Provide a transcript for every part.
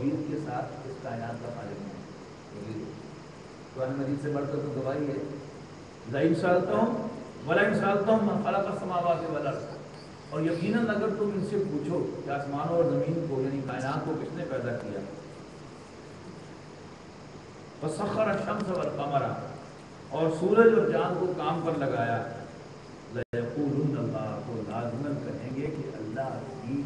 توحید کے ساتھ اس کائنات کا خالق نہیں. قرآن مجید سے بڑھ کر تو گواہی ہے. لئن سألتہم ولئن سألتہم من خلق السماوات والارض، اور یقیناً اگر تم ان سے پوچھو کہ آسمانوں اور زمین کو یعنی کائنات کو کس نے پیدا کیا، وسخر الشمس والقمر، اور سورج اور چاند کو کام پر لگایا، لَيَقُولُنَّ اللَّهُ، تو لازماً کہیں گے کہ اللہ ہی.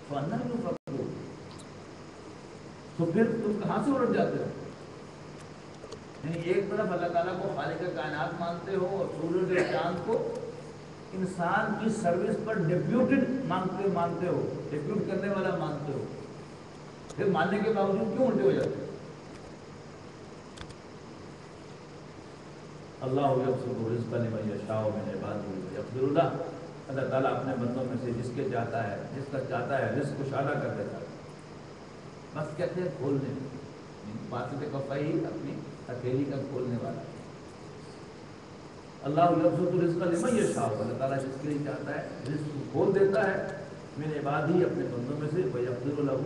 فَأَنَّىٰ تُؤْفَكُونَ، تو پھر تم کہاں سے اڑ جاتے ہو؟ یعنی ایک طرف اللہ تعالیٰ کو خالق کائنات مانتے ہو اور سورج اور چاند کو انسان کی سروس پر ڈیپیوٹڈ مانتے ہو، ڈیپیوٹ کرنے والا مانتے ہو، پھر ماننے کے باوجود کیوں الٹے ہو جاتے ہو؟ اللہ یبسط الرزق لمن یشاء من عبادہ ویقدر له، اللہ تعالیٰ اپنے بندوں میں سے جس کا چاہتا ہے رزق کشادہ کر دیتا ہے. بس کہتے ہیں کھولنے، باسط کفیہ اپنی ہتھیلی کا کھولنے والا. اللہ یبسط الرزق لمن یشاء، اللہ تعالیٰ جس کے لیے چاہتا ہے رزق کھول دیتا ہے، من عبادہ اپنے بندوں میں سے، ویقدر له،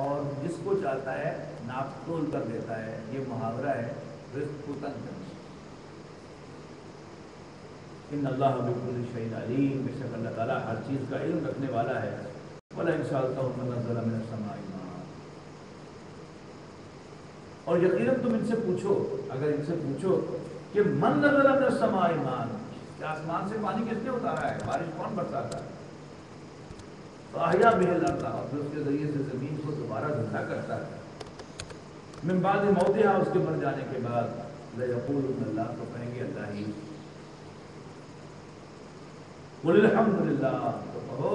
اور جس کو چاہتا ہے ناپ تول کر دیتا ہے. یہ محاورہ ہے رزق کو تنگ کرنا. ان اللہ بکل شیء علیم، بے شک اللہ تعالیٰ ہر چیز کا علم رکھنے والا ہے. وَلَئِن سَأَلْتَهُم مَّن نَّزَّلَ مِنَ السَّمَاءِ مَاءً، اور یقیناً تم ان سے پوچھو، اگر ان سے پوچھو کہ من نزل من السماء ماءً، کہ آسمان سے پانی کس نے اتارا ہے، بارش کون برساتا ہے، فَأَحْيَا بِهِ الْأَرْضَ، اور پھر اس کے ذریعے سے زمین کو دوبارہ زندہ کرتا ہے، من بعد موتها، اس کے مر جانے کے بعد، لَيَقُولُنَّ اللَّهُ، تو کہیں گے اللہ ہی. قُلِ الْحَمْدُ لِلَّهِ، تو کہو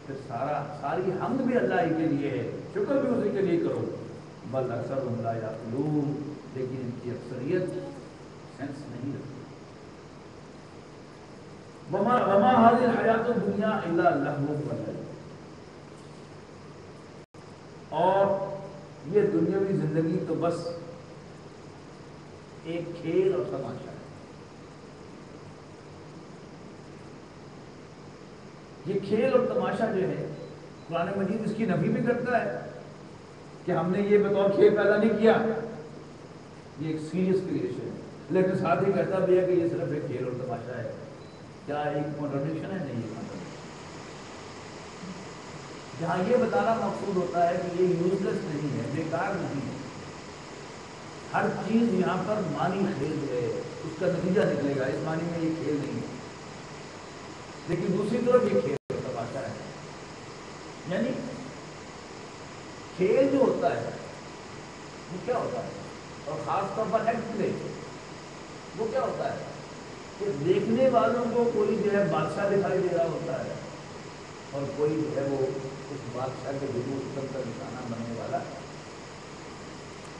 کہ ساری حمد بھی اللہ ہی کے لیے ہے، شکر بھی اسی کے لیے کرو. بل اکثرهم لا یعقلون، لیکن ان کی اکثریت سینس نہیں رکھتی. وما هذه الحیات الدنیا الا لهو ولعب، اور یہ دنیاوی زندگی تو بس ایک کھیل اور تماشا ہے. یہ کھیل اور تماشا جو ہے قرآن مجید اس کی نفی بھی کرتا ہے کہ ہم نے یہ بطور کھیل پیدا نہیں کیا، یہ ایک سیریس کریشن ہے، لیکن ساتھ ہی کہتا بھی ہے کہ یہ صرف ایک کھیل اور تماشا ہے. کیا ایک کنٹرڈکشن ہے؟ نہیں. یہ جہاں یہ بتانا مقصود ہوتا ہے کہ یہ یوز لیس نہیں ہے، بیکار نہیں ہے، ہر چیز یہاں پر معنی خیز ہے، اس کا نتیجہ نکلے گا. اس معنی میں یہ کھیل نہیں ہے، لیکن دوسری طرف یہ کھیل اور تماشا ہے. یعنی کھیل جو ہوتا ہے وہ کیا ہوتا ہے، اور خاص طور پر ایکٹ پلے وہ کیا ہوتا ہے کہ دیکھنے والوں کو کوئی جو ہے بادشاہ دکھائی دے رہا ہوتا ہے، اور کوئی جو ہے وہ اس بادشاہ کے جلوس کا نشانہ بننے والا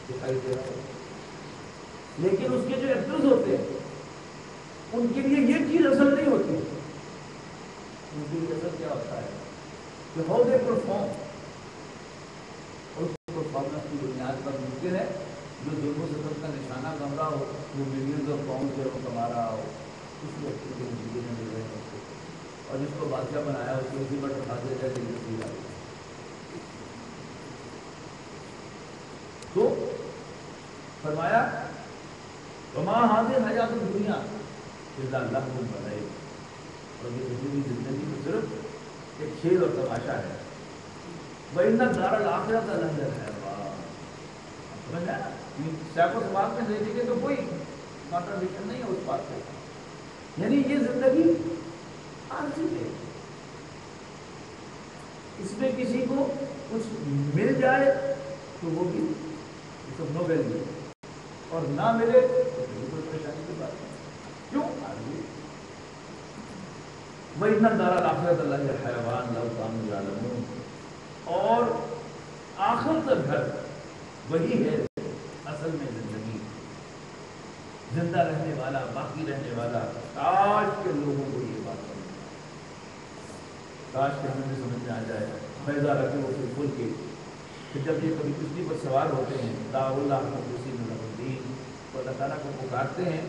دکھائی دے رہا ہوتا ہے. لیکن اس کے جو ایکٹرز ہوتے ہیں ان کے لیے یہ چیز اصل نہیں ہوتی. ان کے لیے اصل کیا ہوتا ہے کہ ہاؤ دے پرفارم، اور اس پرفارمنس کی بنیاد پر ممکن ہے جو ظلم و ستم کا نشانہ بن رہا ہو، جو ملینز آف پاؤنڈ جو ہے وہ کما رہا ہو، اس کو اچھی زندگی میں مل رہے ہیں، اور جس کو بادشاہ بنایا اس کو اسی پر اٹھا دے جائے کہ تو فرمایا وما هذه الحیات الدنیا الا لهو ولعب، اور یہ دنیاوی زندگی تو صرف ایک کھیل اور تماشا ہے. وَإِنَّ الدَّارَ الْآخِرَةَ لَهِيَ الْحَيَوَانُ، سمجھ آیا؟ سیاق و سباق میں دیکھیں گے تو کوئی کنٹرڈکشن نہیں ہے اس بات سے. یعنی یہ زندگی عارضی ہے، اس میں کسی کو کچھ مل جائے تو وہ بھی نو ویلیو، اور نہ ملے تو بالکل پریشانی کی بات ہے. کیوں؟ عارضی. وَإِنَّ الدَّارَ الْآخِرَةَ لَهِيَ الْحَيَوَانُ لَوْ كَانُوا يَعْلَمُونَ، اور آخرت کا گھر وہی ہے اصل میں زندگی، زندہ رہنے والا، باقی رہنے والا. کاش کے لوگوں کو یہ بات سمجھ آئے، کاش کہ ہمیں بھی سمجھ میں آ جائے. فَإِذَا رَكِبُوا فِي الْفُلْكِ، کہ جب یہ کبھی کشتی پر سوار ہوتے ہیں، دعوا اللہ مخلصین لہ الدین، تو اللہ تعالیٰ کو پکارتے ہیں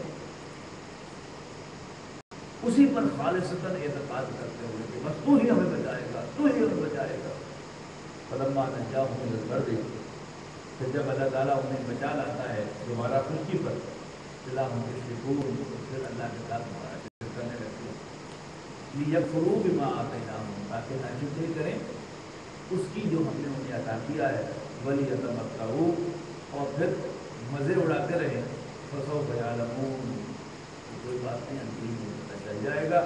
اسی پر خالصتاً اعتقاد کرتے ہوئے کہ بس تو ہی ہمیں بچائے گا، تو ہی ہمیں بچائے گا۔ فلما نجاہم الی البر، پھر جب اللہ تعالیٰ انہیں بچا لاتا ہے دوبارہ خشکی پر، اذا هم یشرکون، پھر اللہ کے ساتھ شرک کرنے لگتے ہیں، لیکفروا بما آتیناہم، تاکہ ناشکری کریں اس کی جو ہم نے انہیں عطا کیا ہے، ولیتمتعوا، اور پھر مزے اڑاتے رہیں، فسوف یعلمون، کوئی بات نہیں، انقریب میں پتہ چل جائے گا۔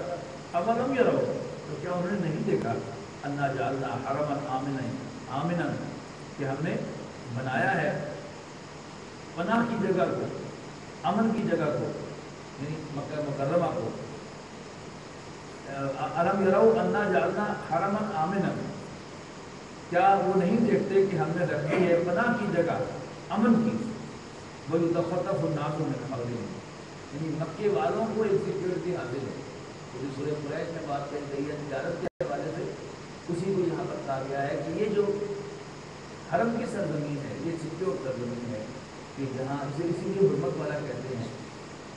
اولم یروا، تو کیا انہوں نے نہیں دیکھا، انا جعلنا حرما آمنا، کہ ہم نے بنایا ہے پناہ کی جگہ کو، امن کی جگہ کو، یعنی مکہ مکرمہ کو، الم یروا انا جعلنا حرما آمنا، کیا وہ نہیں دیکھتے کہ ہم نے رکھی ہے پناہ کی جگہ امن کی، وَيُتَخَطَّفُ النَّاسُ مِنْ حَوْلِهِمْ، یعنی مکے والوں کو ایک سیکورٹی حاصل ہے۔ پوری سورہ قریش میں بات کہی گئی ہے تجارت کے حوالے سے، اسی کو یہاں پر کہا گیا ہے کہ یہ جو حرم کی سرزمین ہے، یہ سیکیور سرزمین ہے، کہ جہاں اسی لیے حرمت والا کہتے ہیں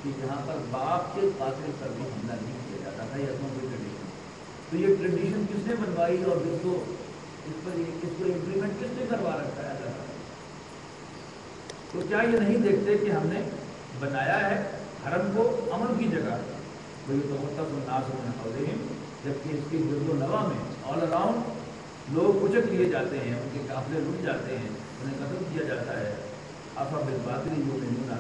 کہ جہاں پر باپ کے قاتل پر بھی حملہ نہیں کیا جاتا تھا، یہ اپنا کوئی ٹریڈیشن، تو یہ ٹریڈیشن کس نے بنوائی اور اس کو امپلیمنٹ کس نے کروا رکھا ہے؟ اللہ تعالیٰ۔ تو کیا یہ نہیں دیکھتے کہ ہم نے بنایا ہے حرم کو امن کی جگہ، وَيُتَخَطَّفُ النَّاسُ مِنْ حَوْلِهِمْ، جبکہ اس کے گرد و نواح میں آل اراؤنڈ لوگ اچک لیے جاتے ہیں، ان کے قافلے لٹ جاتے ہیں، انہیں قتل کیا جاتا ہے۔ أَفَبِالْبَاطِلِ يُؤْمِنُونَ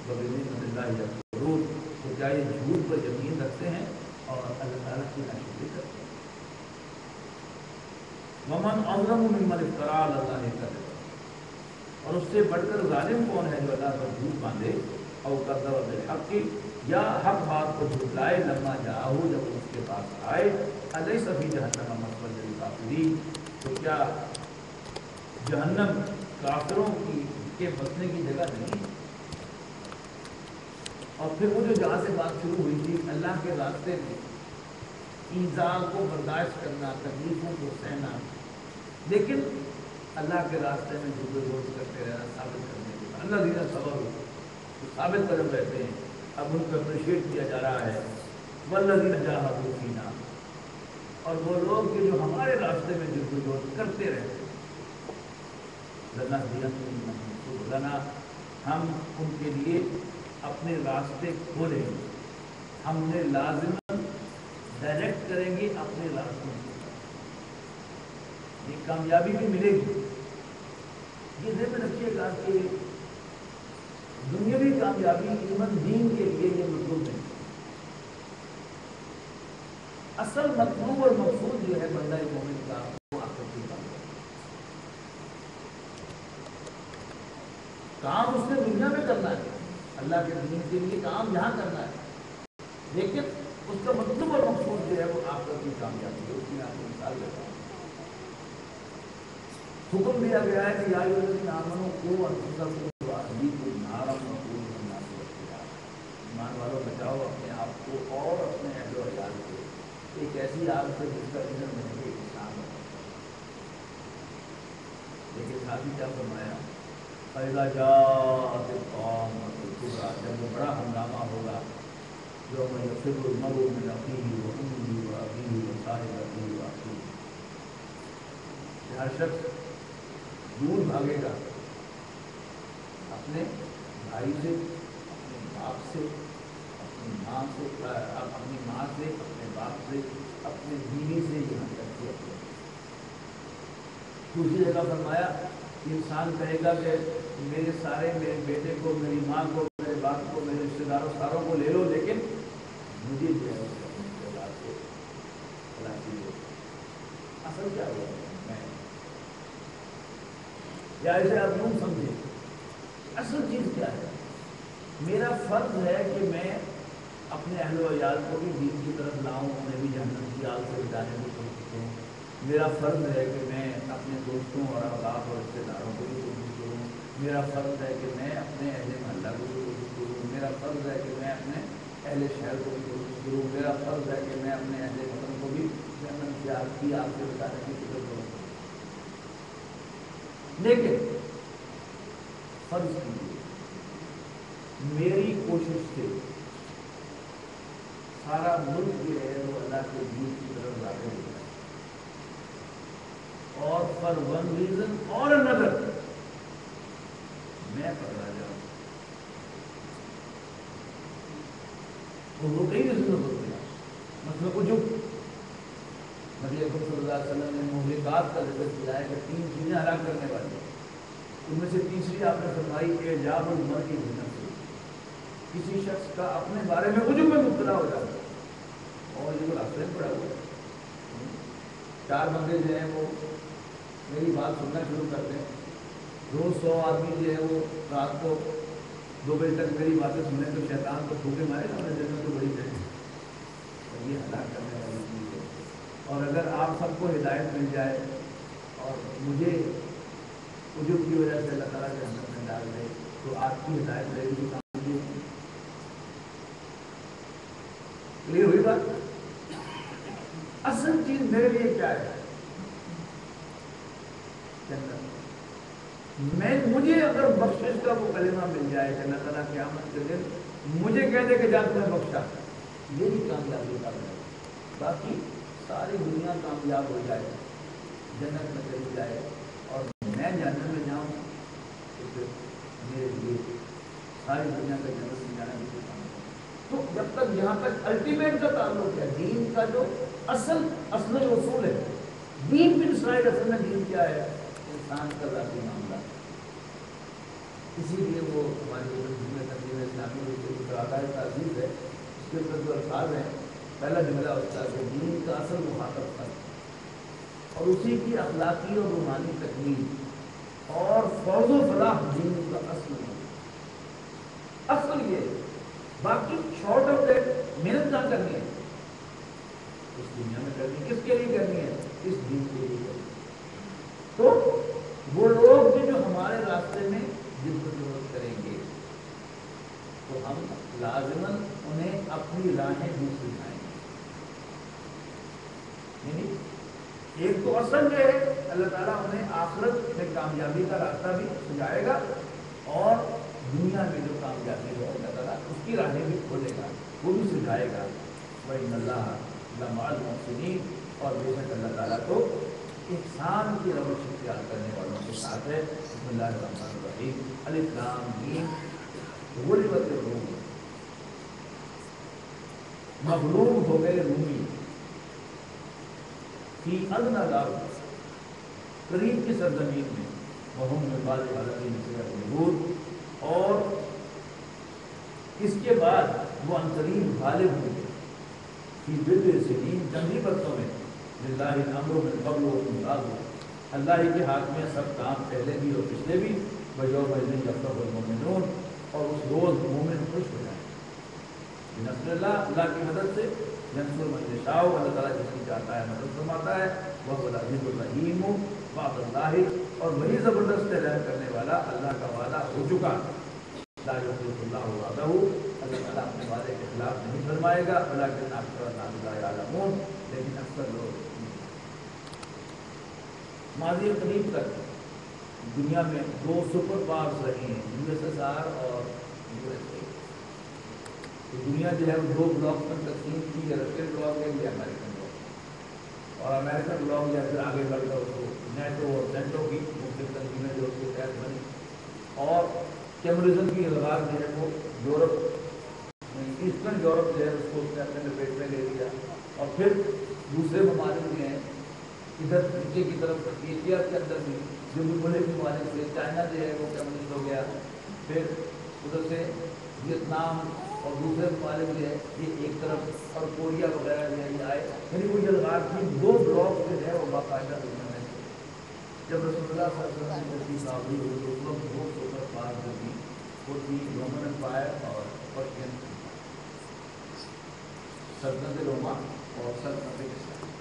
وَبِنِعْمَتِ اللَّهِ يَكْفُرُونَ، تو کیا یہ جھوٹ پر یقین رکھتے ہیں اور اللہ تعالیٰ کی ناشکری کرتے ہیں؟ وَمَنْ أَظْلَمُ مِمَّنِ افْتَرَىٰ عَلَى اللَّهِ كَذِبًا، اور اس سے بڑھ کر ظالم کون ہے جو اللہ پر جھوٹ باندھے، او کذب بالحق، یا حق بات کو جھٹلائے، لما جاءہ، جب اس کے پاس آئے، الیس فی جہنم مثوی للکافرین، تو کیا جہنم کافروں کے بسنے کی جگہ نہیں ہے؟ اور پھر وہ جو جہاں سے بات شروع ہوئی تھی، اللہ کے راستے میں ایذا کو برداشت کرنا، تکلیفوں کو سہنا، لیکن اللہ کے راستے میں جو روز کرتے رہنا، ثابت کرنے کے بعد اللہ دینا صبر ہو تو ثابت قدم رہتے ہیں۔ اب ان کو اپریشیٹ کیا جا رہا ہے، والذین جاہدوا فینا، اور وہ لوگ کہ جو ہمارے راستے میں جدوجہد کرتے رہتے ہیں، لنہدینہم سبلنا، ہم ان کے لیے اپنے راستے کھولیں گے، ہم نے لازماً ڈائریکٹ کریں گے اپنے راستوں کی طرف، یہ کامیابی بھی ملے گی۔ یہ ذہن میں رکھیے گا کہ دنیاوی کامیابی ایمن دین کے لیے یہ مطلوب نہیں، اصل مطلوب اور مقصود جو ہے بندہ مومن کا، وہ آخرت کی کامیابی۔ کام اس نے دنیا میں کرنا ہے، اللہ کے دین کے لیے کام یہاں کرنا ہے، لیکن اس کا مطلوب اور مقصود جو ہے وہ آخرت کی کامیابی ہے۔ اس کی آپ کو مثال دیتا ہوں، حکم دیا گیا ہے کہ یا ایھا الذین آمنوا قوا انفسکم واہلیکم نارا وقودها الناس والحجارہ، ایمان والوں بچاؤ اپنے آپ کو اور اپنے اہل و عیال کو ایک ایسی آگ سے جس کا ایندھن بنے گا انسان ہے۔ لیکن ساتھ ہی کیا فرمایا، فَإِذَا جَاءَتِ الطَّامَّةُ الْكُبْرىٰ، جب وہ بڑا ہنگامہ ہوگا، یوم یفر المرء من اخیہ وامہ وابیہ وصاحبتہ واخیہ، کہ ہر شخص دور بھاگے گا اپنے بھائی سے، اپنے باپ سے، اپنی ماں سے، اپنے باپ سے، اپنے بیوی سے، یہاں تک کہ اپنے۔ دوسری جگہ فرمایا کہ انسان کہے گا کہ میرے بیٹے کو، میری ماں کو، میرے باپ کو، میرے رشتے داروں ساروں کو لے لو، لیکن مجھے جو ہے اپنے کردار سے خلاصی دو۔ اصل کیا ہوا میں یا اسے آپ یوں سمجھیں، اصل چیز کیا ہے؟ میرا فرض ہے کہ میں اپنے اہل و عیال کو بھی دین کی طرف لاؤں، انہیں بھی جہنم کی آگ سے بچانے کی کوشش کروں۔ میرا فرض ہے کہ میں اپنے دوستوں اور احباب اور رشتے داروں کو بھی کوشش کروں۔ میرا فرض ہے کہ میں اپنے اہل محلہ کو بھی کوشش کروں۔ میرا فرض ہے کہ میں اپنے اہل شہر کو بھی کوشش کروں۔ میرا فرض ہے کہ میں اپنے اہل وطن کو بھی جہنم کی آگ سے بچانے کی فکر کروں۔ لیکن فرض کیجیے میری کوشش سے سارا ملک جو ہے وہ اللہ کے دین کی طرف راغب ہو جائے. اور فار ون ریزن اور another میں پکڑا جاؤں تو وہ کئی ریزن ہوتے ہیں. مطلب جو نبی اکرم صلی اللہ علیہ وسلم نے مہلکات کا ذکر کیا ہے کہ 3 چیزیں ہلاک کرنے والی ہیں. ان میں سے تیسری آپ نے فرمائی اعجاب المرء بنفسہ. کسی شخص کا اپنے بارے میں عجب میں مبتلا ہو جاتا ہے. اور یہ کوئی راستے میں پڑا ہوا ہے. 4 بندے جو ہیں وہ میری بات سننا شروع کرتے ہیں. روز 100 آدمی جو ہے وہ رات کو 2 بجے تک میری باتیں سنیں تو شیطان کو پھوکے مارے گا. ہمیں جنت تو بڑی جائے. یہ ہلاک کرنے والی چیز ہے. اور اگر آپ سب کو ہدایت مل جائے اور مجھے عجب کی وجہ سے اللہ تعالیٰ کے جنت میں ڈال دے تو آپ کی ہدایت رہے گی. کلیئر ہوئی بات؟ اصل چیز میرے لیے کیا ہے؟ جنت. مجھے اگر بخشش کا وہ کلمہ مل جائے کہ اللہ تعالیٰ قیامت کے دن مجھے کہہ دے کہ جا تمہیں بخشا, یہی کامیابی کا ہے. باقی ساری دنیا کامیاب ہو جائے, جنت میں چلی جائے اور میں جنت میں جاؤں تو پھر میرے لیے ساری دنیا کا جنت میں جانا بھی کام ہے. تو جب تک یہاں تک الٹیمیٹ کا تعلق ہے, دین کا جو اصل اصول ہے, دین بن اسرائیل اصل میں دین کیا ہے؟ انسان کا ذاتی معاملہ. اسی لیے وہ ہماری جملہ تنظیم اسلامی جو عقائد تعزیز ہے اس کے اوپر جو الفاظ ہیں, پہلا جملہ اس کا کہ دین کا اصل مخاطب تھا اور اسی کی اخلاقی اور روحانی تکمیل اور فوز و فلاح دین کا اصل ہے. اصل یہ باقی شارٹ آف دیٹ محنت نہ کرنی ہے اس دنیا میں کرنی ہے. کس کے لیے کرنی ہے؟ اس دین کے لیے کرنی ہے. تو وہ لوگ جو ہمارے راستے میں جدوجہد کریں گے تو ہم لازماً انہیں اپنی راہیں بھی سکھائیں گے. یعنی ایک تو اصل جو ہے اللہ تعالیٰ انہیں آخرت میں کامیابی کا راستہ بھی سجائے گا اور دنیا میں جو کامیابی ہے اللہ تعالیٰ اس کی راہیں بھی کھولے گا, وہ بھی سجائے گا. وَإِنَّ اللَّهَ لَمَعَ الْمُحْسِنِينَ. اور بے شک اللہ تعالیٰ تو احسان کی روش اختیار کرنے والوں کے ساتھ ہے. بسم اللہ الرحمن الرحیم. الف لام میم. غلبت الروم, مغلوب ہو گئے رومی. فی ادنی الارض, قریب کی سرزمین میں. وہم من بعد غلبہم سیغلبون, اور اس کے بعد وہ عنقریب غالب ہوں گے. فی بضع سنین, چند ہی برسوں میں. للہ الامر من قبل ومن بعد, اللہ ہی کے ہاتھ میں سب کام پہلے بھی اور پچھلے بھی. ویومئذ یفرح المؤمنون, اور اس روز مومن خوش ہو جائیں. بنصر اللہ, اللہ کی مدد سے. ینصر من یشاء, اللہ تعالیٰ جس کی چاہتا ہے مدد فرماتا ہے. وهو العزیز الرحیم, وعد اللہ, اور وہی زبردست رحم کرنے والا, اللہ کا وعدہ ہو چکا. لا یخلف اللہ وعدہ, اللہ تعالیٰ اپنے وعدے کے خلاف نہیں فرمائے گا. ولکن اکثر الناس لا یعلمون, لیکن اکثر لوگ. ماضی قریب تک دنیا میں 2 سپر پاورز رہی ہیں, USSR اور USA. تو دنیا جو ہے وہ 2 بلاکس میں تقسیم کی, یا رشین بلاک ہے یا امریکن بلاک. اور امریکن بلاک یا پھر آگے بڑھ کر اس کو نیٹو اور سینٹو کی مختلف تنظیمیں جو اس کے تحت بنی, اور کیمرزم کی الغار جو ہے وہ یورپ, ایسٹرن یورپ جو ہے اس کو اس نے اپنے لپیٹ میں لے لیا. اور پھر دوسرے ممالک جو ہیں ادھر نیچے کی طرف ایشیا کے اندر بھی جو بھی ملک ممالک سے, چائنا جو ہے وہ کمیونسٹ ہو گیا. پھر ادھر سے ویتنام اور دوسرے ممالک جو ہے یہ ایک طرف, اور کوریا وغیرہ جو ہے یہ آئے. یعنی وہ الغار کی 2 بلاک جو ہے وہ باقاعدہ دنیا میں. جب رسول اللہ صلی اللہ علیہ وسلم کی کابلی ہوئی تو اس وقت 2 سپر پاور جو تھی وہ تھی رومن امپائر اور پرشین سلطنت روما اور سلطنت اسلام.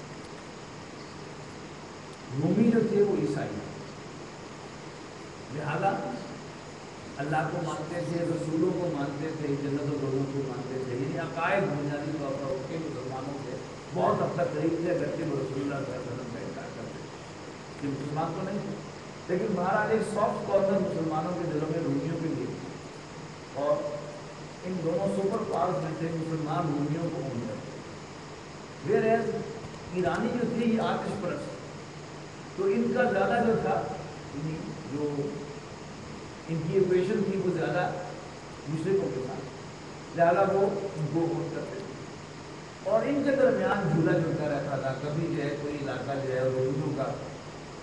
رومی جو تھے وہ عیسائی, لہذا اللہ کو مانتے تھے, رسولوں کو مانتے تھے, جنت و دوزخ کو مانتے تھے. یعنی عقائد بنیادی طور پر اس کے مسلمانوں سے بہت حد تک قریب تھے, اگرچہ وہ رسول اللہ صلی اللہ علیہ وسلم کا انکار کرتے تھے. یہ مسلمان تو نہیں تھے, لیکن بہرحال ایک سافٹ کارنر مسلمانوں کے دلوں میں رومیوں کے لیے. اور ان دونوں سپر پاورز میں سے مسلمان رومیوں کو اونچا ویئر ایز ایرانی جو تھے یہ آتش پرست، تو ان کا زیادہ جو تھا جو ان کی ایکویشن تھی وہ زیادہ مشرقوں کے ساتھ، لہٰذا وہ ان کو ووٹ کرتے تھے اور ان کے درمیان جھولا جھولتا رہتا تھا. کبھی جو ہے کوئی علاقہ جو ہے رومیوں کا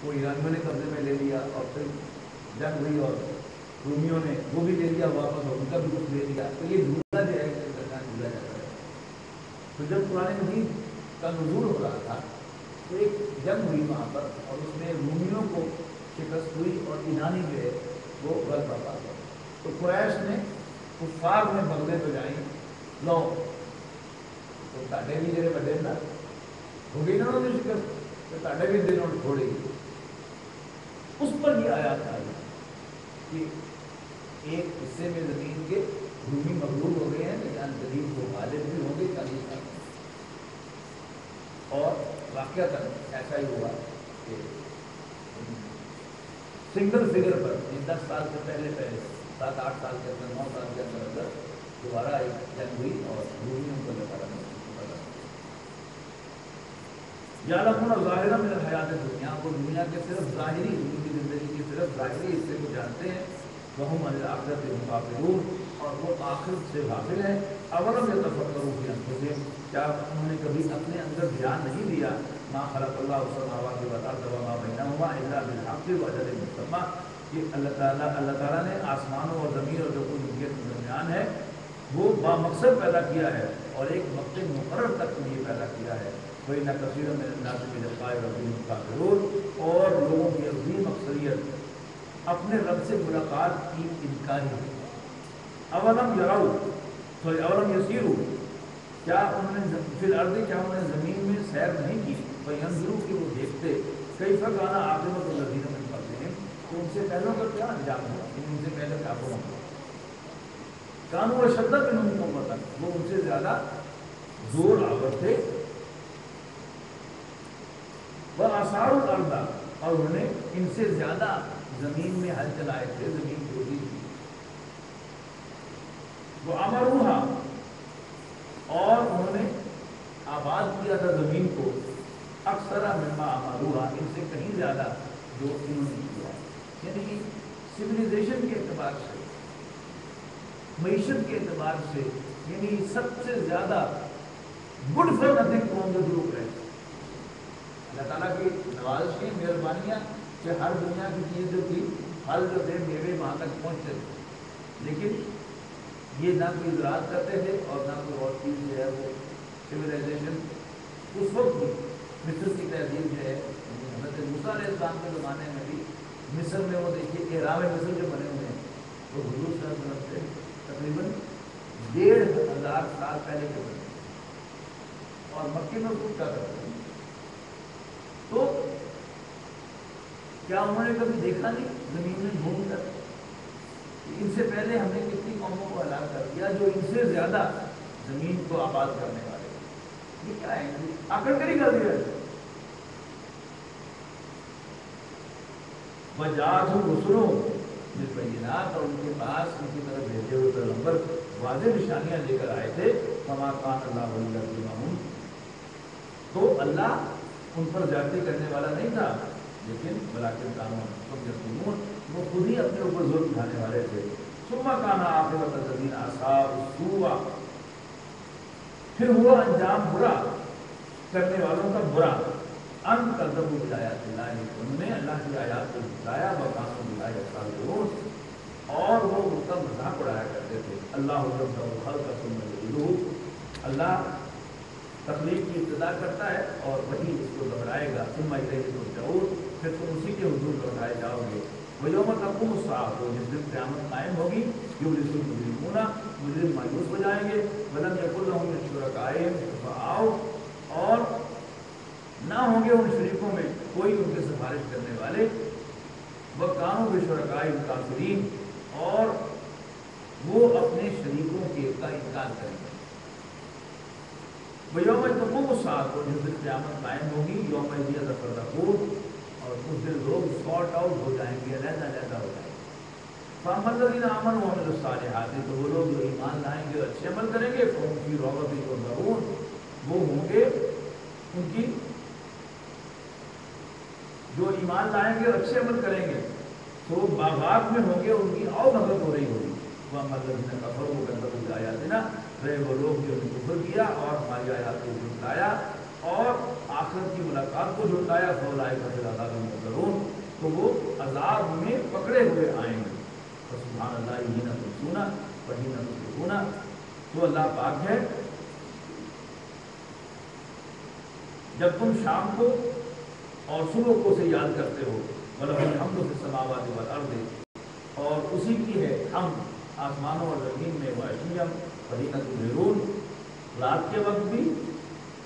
وہ ایرانیوں نے قبضے میں لے لیا اور پھر جنگ ہوئی اور رومیوں نے وہ بھی لے لیا واپس اور ان کا بھی کچھ لے لیا. تو یہ جھولا جو ہے اس کے درمیان جھولا جاتا ہے. تو جب قرآن مجید کا نزول ہو رہا تھا تو ایک جنگ ہوئی وہاں پر اور اس میں رومیوں کو شکست ہوئی اور ایرانی جو ہے وہ غلبہ پا گیا. تو قریش نے کفار میں بغلے بجائیں، لو تو تاڈے بھی جڑے بڑے نا ہو گئی نا انہوں نے شکست، تو تاڈے بھی دن اور چھوڑے گی. اس پر یہ آیات آ گئی کہ ایک حصے میں زمین کے رومی مغلوب ہو گئے ہیں لیکن قریب وہ غالب بھی ہوں گے کبھی تک. اور واقعہ ایسا ہی ہوا کہ سنگل فگر پر 10 سال سے پہلے 7-8 سال کے اندر 9 سال کے اندر دوبارہ ایک جنگ ہوئی اور رومیوں کو لگا یعلمون ظاہرا من الحیات دنیا، کو دنیا کے صرف ظاہری کی زندگی کے صرف ظاہری حصے کو جانتے ہیں. وہم عن الآخرۃ هم غافلون، اور وہ آخرت سے غافل ہیں. اولم یتفکروا فی انفسہم، کیا انہوں نے کبھی اپنے اندر دھیان نہیں دیا ما خلق اللہ السماوات والارض وما بینہما الا بالحق واجل مسمى، کہ اللہ تعالیٰ نے آسمانوں اور زمین اور جو کچھ ان کے درمیان ہے وہ بامقصد پیدا کیا ہے اور ایک وقت مقرر تک یہ پیدا کیا ہے. وَإِنَّ كَثِيرًا مِنَ النَّاسِ بِلِقَاءِ رَبِّهِمْ كَافِرُونَ، اور لوگوں کی عظیم اکثریت اپنے رب سے ملاقات کی انکاری ہے. اولم یسیروا، کیا انہوں نے فی الارض، کیا انہوں نے زمین میں سیر نہیں کی؟ فینظروا، کہ وہ دیکھتے کیف کان عاقبۃ الذین من قبلہم، تو ان سے پہلوں کا کیا انجام ہوا، ان سے پہلے کافروں کا. کانوا اشد منہم قوۃ، وہ ان سے زیادہ زور آور تھے. وآثاروا الارض، اور انہوں نے ان سے زیادہ زمین میں ہل چلائے تھے، زمین جوڑی تھی. وعمروها، اور انہوں نے آباد کیا تھا زمین کو، اکثر مما عمروها، ان سے کہیں زیادہ جو انہوں نے کیا ہے. یعنی کہ سویلائزیشن کے اعتبار سے، معیشت کے اعتبار سے، یعنی سب سے زیادہ گڈ فار نتھنگ قوم جو گروپ ہے. اللہ تعالیٰ کی نوازشیں، مہربانیاں کہ ہر دنیا کی چیز جو تھی، پھل جو تھے، میوے وہاں تک پہنچتے تھے، لیکن یہ نہ کوئی زراعت کرتے تھے اور نہ کوئی اور چیز جو ہے وہ سویلائزیشن. اس وقت بھی مصر کی تہذیب جو ہے، حضرت موسیٰ علیہ السلام کے زمانے میں بھی مصر میں وہ دیکھیے احرام مصر جو بنے ہوئے ہیں وہ حضور صلی اللہ علیہ وسلم سے تقریباً 1500 سال پہلے کے بنے، اور مکے میں کچھ کیا کرتے ہیں. تو کیا انہوں نے کبھی دیکھا نہیں زمین میں گھوم کر ان سے پہلے ہم نے کتنی قوموں کو ہلاک کر دیا جو ان سے زیادہ زمین کو آباد کرنے والے. یہ کیا ہے، آکڑ کر ہی کر دیا. وجاءتهم رسلهم بالبینات، اور ان کے پاس ان کی طرف بھیجے ہوئے پیغمبر واضح نشانیاں لے کر آئے تھے. فما کان اللہ لیظلمهم، تو اللہ ان پر زیادتی کرنے والا نہیں تھا، لیکن ولکن کانوا یظلمون، وہ خود ہی اپنے اوپر ظلم اٹھانے والے تھے. ثم کان عاقبۃ الذین اساءوا السوء، پھر ہوا انجام برا کرنے والوں کا برا. ان کذبوا بآیات اللہ، انہوں نے اللہ کی آیات کو جھٹلایا. وکانوا بہا یستہزئون، اور وہ اس کا مذاق اڑایا کرتے تھے. اللہ یبدأ الخلق ثم یعیدہ، اللہ تخلیق کی ابتدا کرتا ہے اور وہی اس کو دوہرائے گا. ثم الیہ ترجعون، پھر تم اسی کے حضور لوٹائے جاؤ گے. ویوم تقوم الساعۃ، جس دن قیامت قائم ہوگی، یبلس المجرمون، مجرم مایوس ہو جائیں گے. ولم یکن لهم من شرکائهم شفعاء، اور نہ ہوں گے ان شریکوں میں کوئی ان کے سفارش کرنے والے. وکانوا بشرکائهم کافرین، اور وہ اپنے شریکوں کے کا انکار کریں گے. ویوم تقوم الساعۃ، جس دن قیامت قائم ہوگی، یومئذ یتفرقون، اور اس دن لوگ سارٹ آؤٹ ہو جائیں گے، علیحدہ علیحدہ ہو جائیں گے. فَأَمَّا الَّذِينَ آمَنُوا وَعَمِلُوا الصَّالِحَاتِ، تو وہ لوگ جو ایمان لائیں گے اور اچھے عمل کریں گے، فَهُمْ فِي رَغْبَةٍ يَحْبَرُونَ، وہ ہوں گے ان کی جو ایمان لائیں گے اور اچھے عمل کریں گے تو وہ باغات میں ہوں گے، ان کی آؤ بھگت ہو رہی ہوگی۔ وہ مطلب کفر وہ کذبوا بآیاتنا، رہے وہ لوگ جو نے کفر کیا اور ہماری آیات کو جھٹلایا اور آخرت کی ملاقات کو جھٹلایا، فاولئک فی العذاب محضرون، تو وہ عذاب میں پکڑے ہوئے آئیں گے۔ سبحان اللہ حین تمسون وحین تصبحون، تو اللہ پاک ہے جب تم شام کو اور صبح کو اسے یاد کرتے ہو، وَلَهُ الْحَمْدُ فِي السَّمَاوَاتِ وَالْأَرْضِ، اور اسی کی ہے حمد آسمانوں اور زمین میں، وَعَشِيًّا وَحِينَ تُظْهِرُونَ، رات کے وقت بھی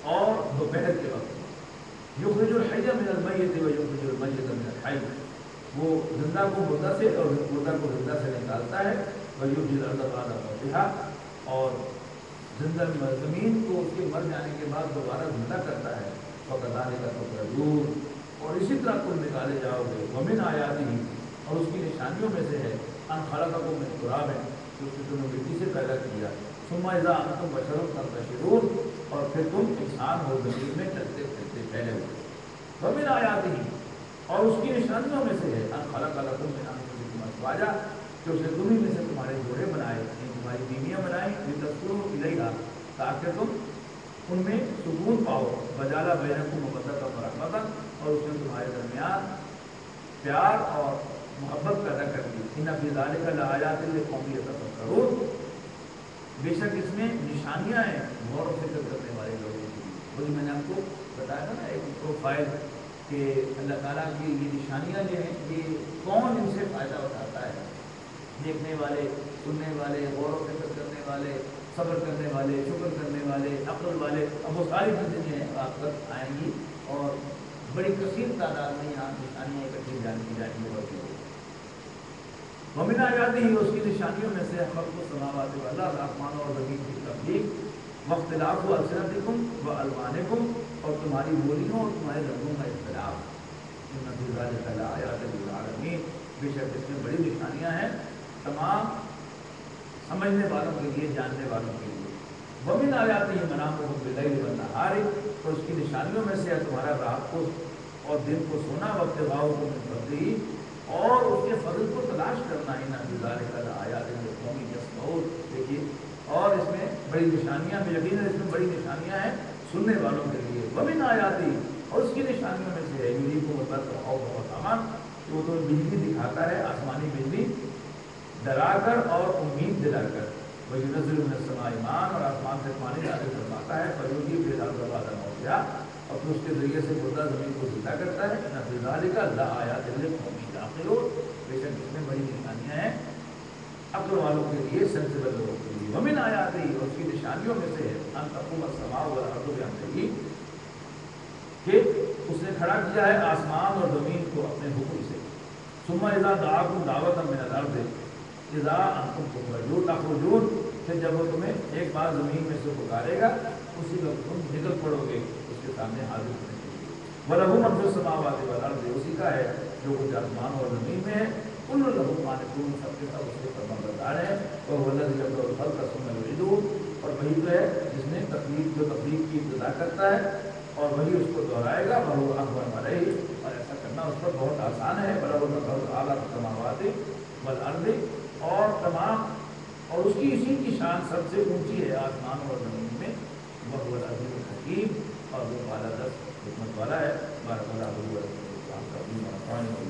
اور دوپہر کے وقت بھی۔ یخرج الحی من المیت ویخرج المیت من الحی، وہ زندہ کو مردہ سے اور مردہ کو زندہ سے نکالتا ہے، ویحیی الارض بعد موتها، اور زندہ زمین کو اس کے مر جانے کے بعد دوبارہ زندہ کرتا ہے، وَكَذَلِكَ تُخْرَجُونَ، اور اسی طرح تم نکالے جاؤ گے۔ وَمِنْ آیَاتِهِ، اور اس کی نشانیوں میں سے ہے، أَنْ خَلَقَكُم مِّن تُرَابٍ، جو کہ تمہیں مٹی سے پیدا کیا، ثُمَّ إِذَا أَنْتُمْ بَشَرٌ تَنْتَشِرُونَ، اور پھر تم انسان ہو زمین میں چلتے پھرتے پھیلے ہوئے۔ وَمِنْ آیَاتِهِ، اور اس کی نشانیوں میں سے ہے، أَنْ خَلَقَ لَكُم مِّنْ أَنفُسِكُمْ أَزْوَاجًا، کہ اس نے تمہیں میں سے تمہارے جوڑے بنائے، یعنی تمہاری بیویاں بنائیں، لِتَسْكُنُوا إِلَيْهَا، تاکہ تم ان میں سکون پاؤ، وَجَعَلَ بَيْنَكُم مَّوَدَّةً وَرَحْمَةً، اور اس نے تمہارے درمیان پیار اور محبت پیدا کر دی۔ إِنَّ فِي ذَلِكَ لَآيَاتٍ لِقَوْمٍ يَتَفَكَّرُونَ، بے شک اس میں نشانیاں ہیں غور و فکر کرنے والے لوگوں کے لیے۔ وہ جو میں نے آپ کو بتایا تھا نا ایک پروفائل، کہ اللہ تعالیٰ کی یہ نشانیاں جو ہیں یہ کون ان سے فائدہ اٹھاتا ہے، دیکھنے والے، سننے والے، غور و فکر کرنے والے، صبر کرنے والے، شکر کرنے والے، عقل والے، اب وہ ساری چیزیں جو ہیں آپ تک آئیں گی اور بڑی کثیر تعداد میں یہاں نشانیاں اکٹھی جان کی جائیں گی ہوتی ہیں۔ وَمِنْ آیَاتِهِ، اس کی نشانیوں میں سے خلق السماوات والارض، آسمانوں اور زمین کی تخلیق، واختلاف ألسنتکم وألوانکم، اور تمہاری بولیوں اور تمہارے رنگوں کا اختلاف، إِنَّ فِي ذَلِكَ لَآيَاتٍ لِلْعَالَمِينَ، بے شک اس میں بڑی نشانیاں ہیں تمام سمجھنے والوں کے لیے، جاننے والوں کے لیے۔ وَمِنْ آیَاتِهِ مَنَامُکُم بِاللَّيْلِ وَالنَّهَارِ، اور اس کی نشانیوں میں سے ہے تمہارا رات کو اور دن کو سونا، وابتغاؤکم مِن فضلہ، اور اس کے فضل کو تلاش کرنا، إِنَّ فِي ذَلِكَ لَآيَاتٍ لِقَوْمٍ يَسْمَعُونَ، دیکھیے، اور اس میں بڑی نشانیاں ہیں، یقیناً اس میں بڑی نشانیاں ہیں سننے والوں کے لیے۔ وَمِنْ آیَاتِهِ، اور اس کی نشانیوں میں سے ہے، یُریکُمُ الْبَرْقَ خَوْفًا وَطَمَعًا، کہ وہ تو بجلی دکھاتا ہے، آسمانی بجلی ڈرا کر اور امید دلا کر، وَيُنَزِّلُ مِنَ السَّمَاءِ مَاءً، اور آسمان سے پانی نازل فرماتا ہے، فَيُحْيِي بِهِ الْأَرْضَ بَعْدَ مَوْتِهَا، اور پھر اس کے ذریعے سے مردہ زمین کو زندہ کرتا ہے۔ إِنَّ فِي ذَلِكَ لَآيَاتٍ لِقَوْمٍ يَعْقِلُونَ، بے شک اس میں بڑی نشانیاں ہیں عقل والوں کے لیے، سینسیبل لوگوں کے لیے۔ وَمِنْ آیَاتِهِ، اور اس کی نشانیوں میں سے ہے، أَن تَقُومَ السَّمَاءُ وَالْأَرْضُ بِأَمْرِهِ، کہ اس نے کھڑا کیا ہے آسمان اور زمین کو اپنے حکم سے۔ ثُمَّ إِذَا دَعَاكُمْ دَعْوَةً مِنَ الْأَرْضِ إِذَا أَنْتُمْ تَخْرُجُونَ، پھر جب وہ تمہیں ایک بار زمین میں سے پکارے گا، اسی وقت تم نکل پڑو گے اس کے سامنے حاضر ہونے کے لیے۔ وَلَهُ مَن فِي السَّمَاوَاتِ وَالْأَرْضِ، اسی کا ہے جو کچھ آسمان اور زمین میں ہے، كُلٌّ لَهُ قَانِتُونَ، سب کے سب اس کے فرمانبردار ہیں۔ وَهُوَ الَّذِي يَبْدَأُ الْخَلْقَ ثُمَّ يُعِيدُهُ، اور وہی تو ہے جس نے تخلیق کی ابتدا کرتا ہے اور وہی اس کو دہرائے گا۔ وَهُوَ أَهْوَنُ عَلَيْهِ، اور ایسا کرنا اس پر بہت آسان ہے۔ وَلَهُ الْمَثَلُ الْأَعْلَىٰ فِي السَّمَاوَاتِ وَالْأَرْضِ، اور تمام اور اس کی اسی کی شان سب سے اونچی ہے آسمان اور زمین میں۔ وَهُوَ الْعَزِيزُ الْحَكِيمُ، اور وہ بالا دست حکمت والا ہے۔ بارک اللہ علیہ وسلم۔